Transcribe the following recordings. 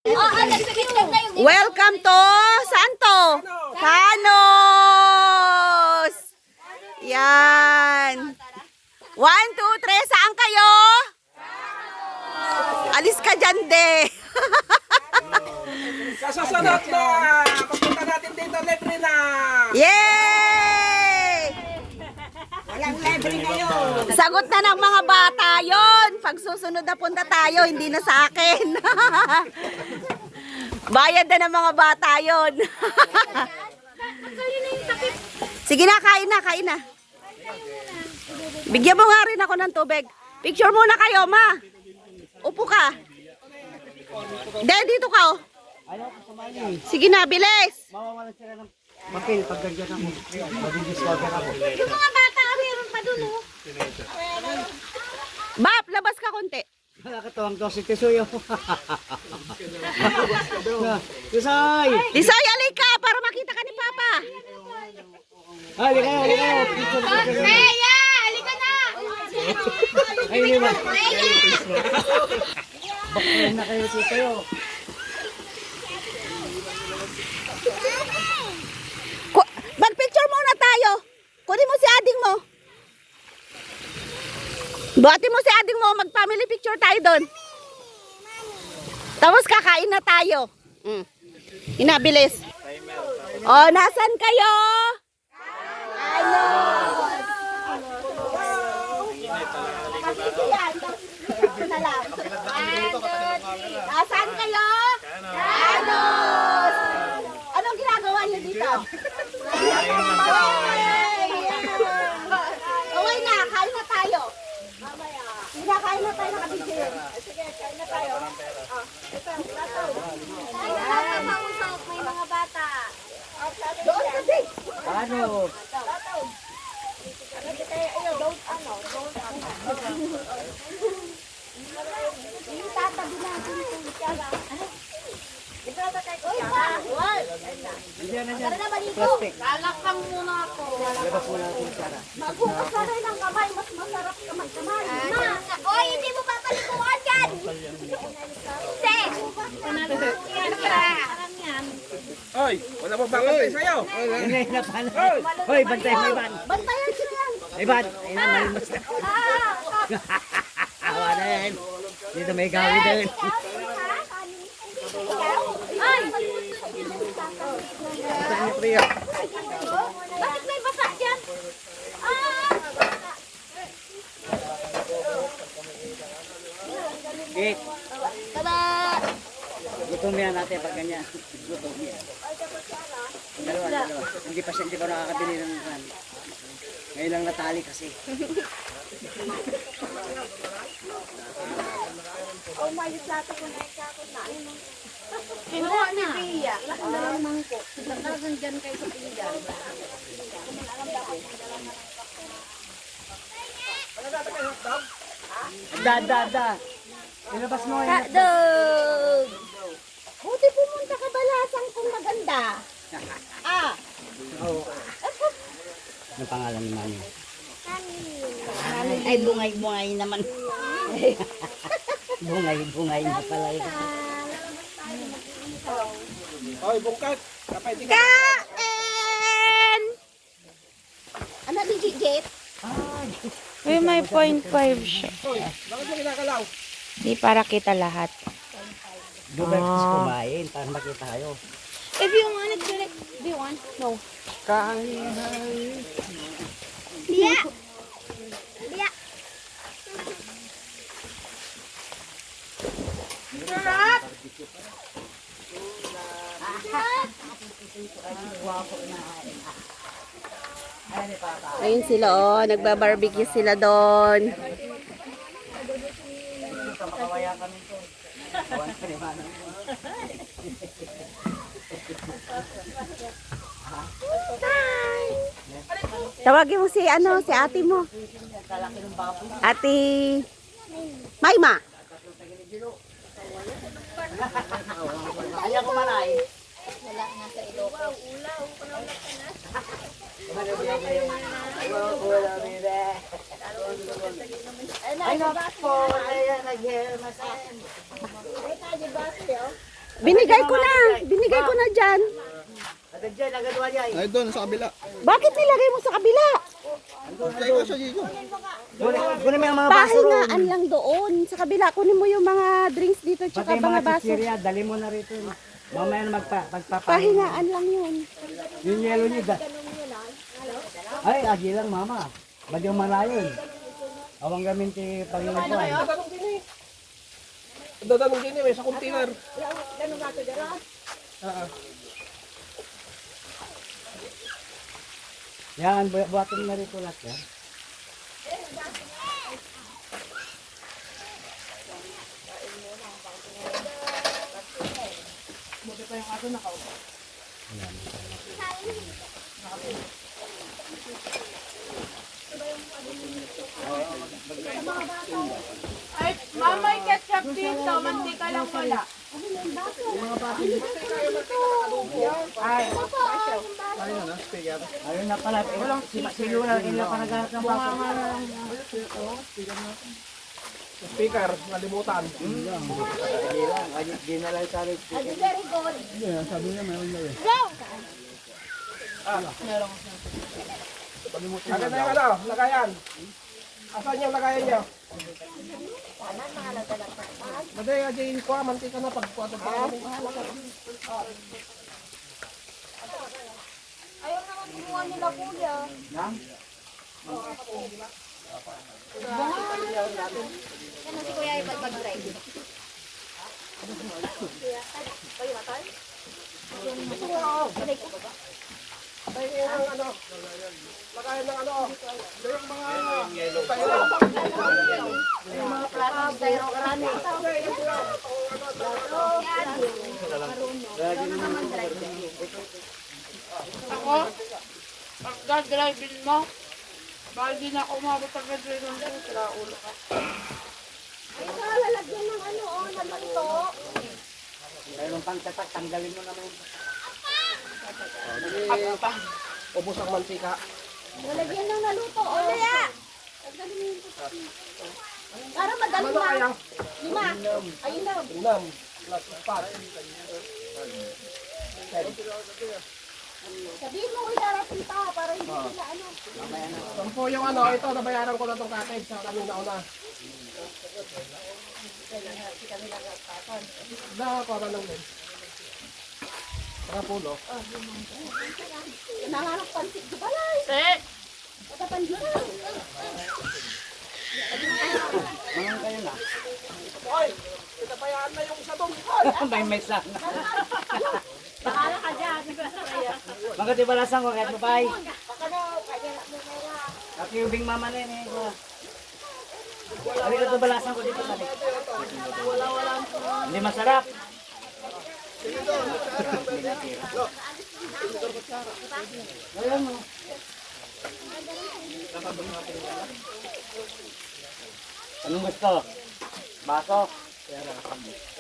Welcome to Santo Canos. Yan. 1, 2, 3, saan kayo? Alis ka dyan, de. Kasasunod na! Pupunta natin dito, libre na! Yay! Walang libre ngayon! Sagot na ng mga bata yon. Pag susunod na punta tayo, hindi na sa akin. Bayad na ng mga bata yon. Sige na, kain na, kain na. Bigyan mo nga rin ako ng tubig. Picture muna kayo, ma. Upo ka. Dahil dito ka, oh. Sige na, bilis. Mawawalan sila ng papel pag ganyan ako. Mag-discover ako. Yung mga bata, meron pa dun, oh. Bap, labas ka konti. Nakakatawang to si Tesoyo. Tesoy! Lisay, alay ka para makita ka ni Papa. Halika, halika. Freya, halika na. Ay, hindi ba? Bakit na kayo, Tesoyo? Mag-picture muna tayo. Kunin mo si ading mo. Buhatin mo si ading mo. Mag-family picture tayo doon. Tapos kakain na tayo. Inabilis. Oh, nasan kayo? Ano? Nasaan kayo? Canos! Anong ginagawa niyo dito? Okay na, kain na tayo. Hindi na, kain na tayo, nakabidyo yun. Sige, kain na tayo. Kain na tayo, mausap, may mga bata. Doon kasi. Ano? Yung tatabi natin kung tiyaga. Nandiyan, nandiyan. Tara na, baligo. Plastic. Lalakang muna ako. Labas mo natin Sara. Maghugas ka rin ng kamay, mas masarap kamay-kamay. Oy, hindi mo papalikuan yan! Hindi! Oy, wala pa bakit sa'yo? Hindi na pala. Hoy, bantay mo Iban. Bantayan siya yan! Iban, ayun na, malimos na. Awa na yan. Dito may gawi din. Ay! Saan niyo priya? Bakit may basa dyan? Cake. Tada! Gutom yan natin pag ganyan. Gutom yan. Dalawa, dalawa. Hindi pa nakakabili ng kan. Ngayon lang natali kasi. Oh, may plato ko na ikakot na. Kinuha ni Pia. Dalawang mangkok. Nagdagan dyan kayo sa Pia. Da. Ilabas mo yun. Dog! Buti pumunta ka balasang kung maganda. Ang pangalan ni Mami? Ay, bungay-bungay naman. Bungay na pala yun. Hoy, bungkat! Kain! Ano di Jet? Uy, may 0.5 siya. Bakit mo kinakalaw? Di para kita lahat. Dubertis kumain para makita kayo. If you want it, do you want? No. Kain. Lia! Lia! Sarap! Ayun sila, oh. Nagbabarbecue sila doon. Tawagin mo si si ate mo. Ate Mayma. Ayaw ko manay. Wala nga sa Ilocos. Ay, nako. Ayan, nag-hair massage. Ay, tayo ba siya? Binigay ko na. Binigay ko na dyan. Ate Jay, nagawa niya. Ay, doon, sa kabila. Bakit nilagay mo sa kabila? Ay, ko siya dito. Kunin mo yung mga baso ron. Pahingaan lang doon. Sa kabila, kunin mo yung mga drinks dito Pati tsaka yung mga mga baso. chichirya, dali mo na rito. Mamaya na magpapahinga. Pahingaan lang yun. Yung yelo niya. Ay, agi lang mama. Ba't yung malayon? Awang gamin ti Panginoon ko ay. Dadanong din eh, sa container. Yan, buhatin na rito lahat yan. Ay, mamay ketchup dito. Mantika lang wala. Ayun na pala. Silo na rin na panaganap ng bako. Speaker, nalimutan. Di na lang sa rin. Agad na yung ano, lagayan. Asan yung lagayan niyo? Maday, ajay ko, mantika na pagkuha ito. Ayaw naman kumuha nila kuya. Nang? Yan si kuya ay mag-drive. Lagayan ng ano, lagayan ng ano. Yung mga Yung mga platos, styro karami. Ako, pag dadrivein mo, bahal din ako umabot ang gadrivein ko. Sira ulo ka. Ay, lalagyan ng ano, ng luto. Mayroon pang tatak, tanggalin mo naman. ubos ang mantika. Lalagyan ng naluto. Kaya! Para madali Ano kaya? 5. Ayun na. Inam. Plus 4. Sabihin mo kung darating pa para hindi sila ano. Sampo yung ano, ito, nabayaran ko na itong cottage sa kaming nauna. Nakakuha lang din. Saka pulo. Nanganap pansit di balay. Ito pansit. Mangang kayo na. Hoy! Pinabayaan na yung isa doon. May mesa na. Bahala ka dyan. Mga tibalasang ko, kahit mapay. Baka na, kaya na mo mera. Kasi ubing mama na yun eh. Hindi ka tibalasang ko dito. Hindi masarap. Ayan mo. Anong gusto? Baso?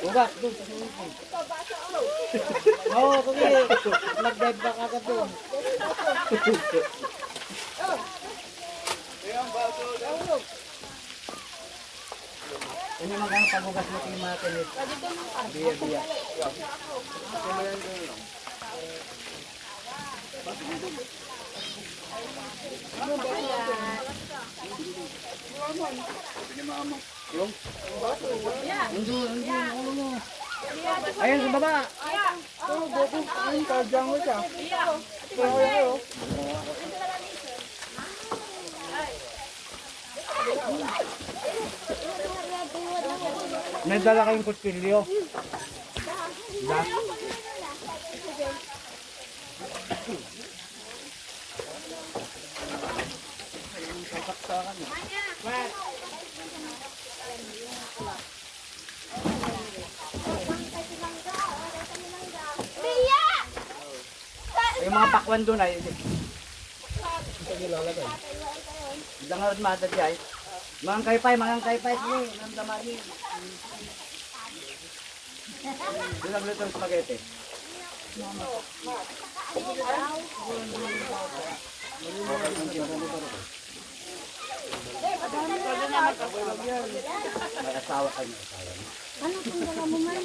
Ugas, doon sa swimming pool. Oo, sige. Nag-dive back agad doon. Yan yung magkano pag-ugas mo tingin mga tinis. Biya. Ayun sa baba. May dala kayong kutsilyo. Yung mga pakwan doon ay dangarod mata di ay. Mangang kaypay, sige, namdamari. Bilang litong spaghetti. May asawa kayo. Ano kung dala mo man?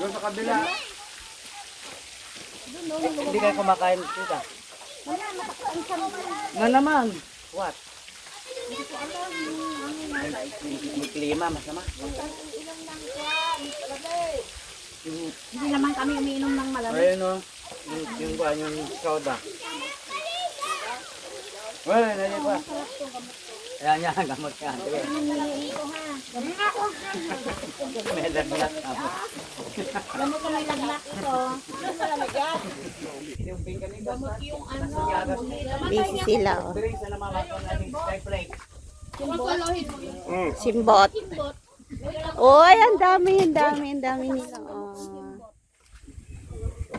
Doon sa kabila. Hindi kayo kumakain dito. Na naman. What? May klima, masama. Hindi naman kami umiinom ng malamig. Ayun o. Yung kuha yung soda. Wala, nali pa. Ayan niya, gamot ka. Sige. May lagnat ako. Gamot ka may lagnat ito. Gamot yung ano. Busy sila. Oh. Drink sa namamakon natin sky flake. Simbot. Oy, ang dami nila. Oh.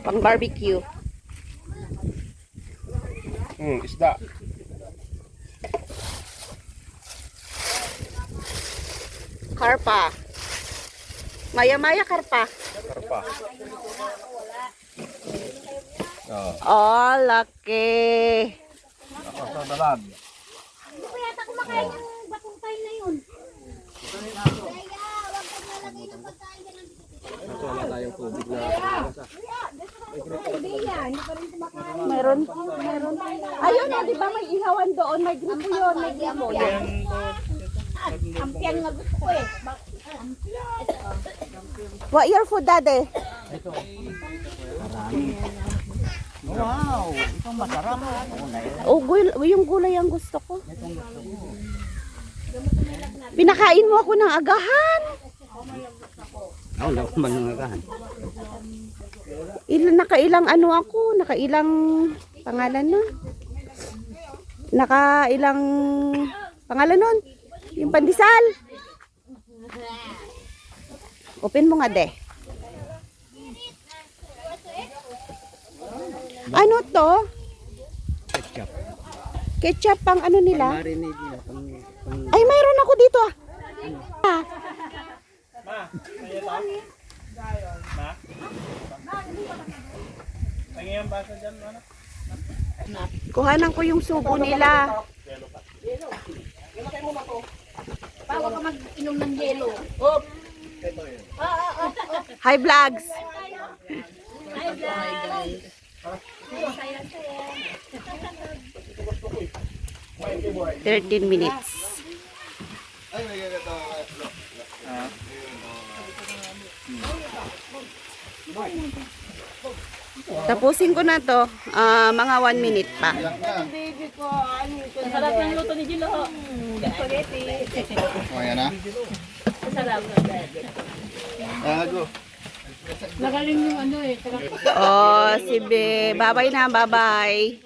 Pang barbecue. Isda. Karpa. Maya-maya karpa. Karpa. Oh, laki. Ako sa dalag. Hindi ko yata kumakain yung batong tayo na yun. Ito wala tayong tubig na. Meron. Ayun, oh, di ba may ihawan doon? May gripo yun. May gripo yan. Ampian nga gusto ko eh. What your food, daddy? Wow, itong masarap. Oh, yung gulay ang gusto ko. Pinakain mo ako ng agahan. Oo, wala akong manangagahan. Nakailang ano ako, nakailang pangalan nun. Nakailang pangalan nun. Yung pandesal. Open mo nga, de. Ano to? Ketchup. Ketchup pang ano nila? Marinade nila. Ay, mayroon ako dito ah. Kuhanan ko yung subo nila. Bawa ka mag-inom ng yelo. Hi vlogs. 13 minutes. Tapusin ko na to. Mga 1 minute pa. Sarap ng luto ni Gilo. Spaghetti. Ayan na. Go. Nagaling yung ano eh. Oh, si Be. Bye-bye na, bye-bye.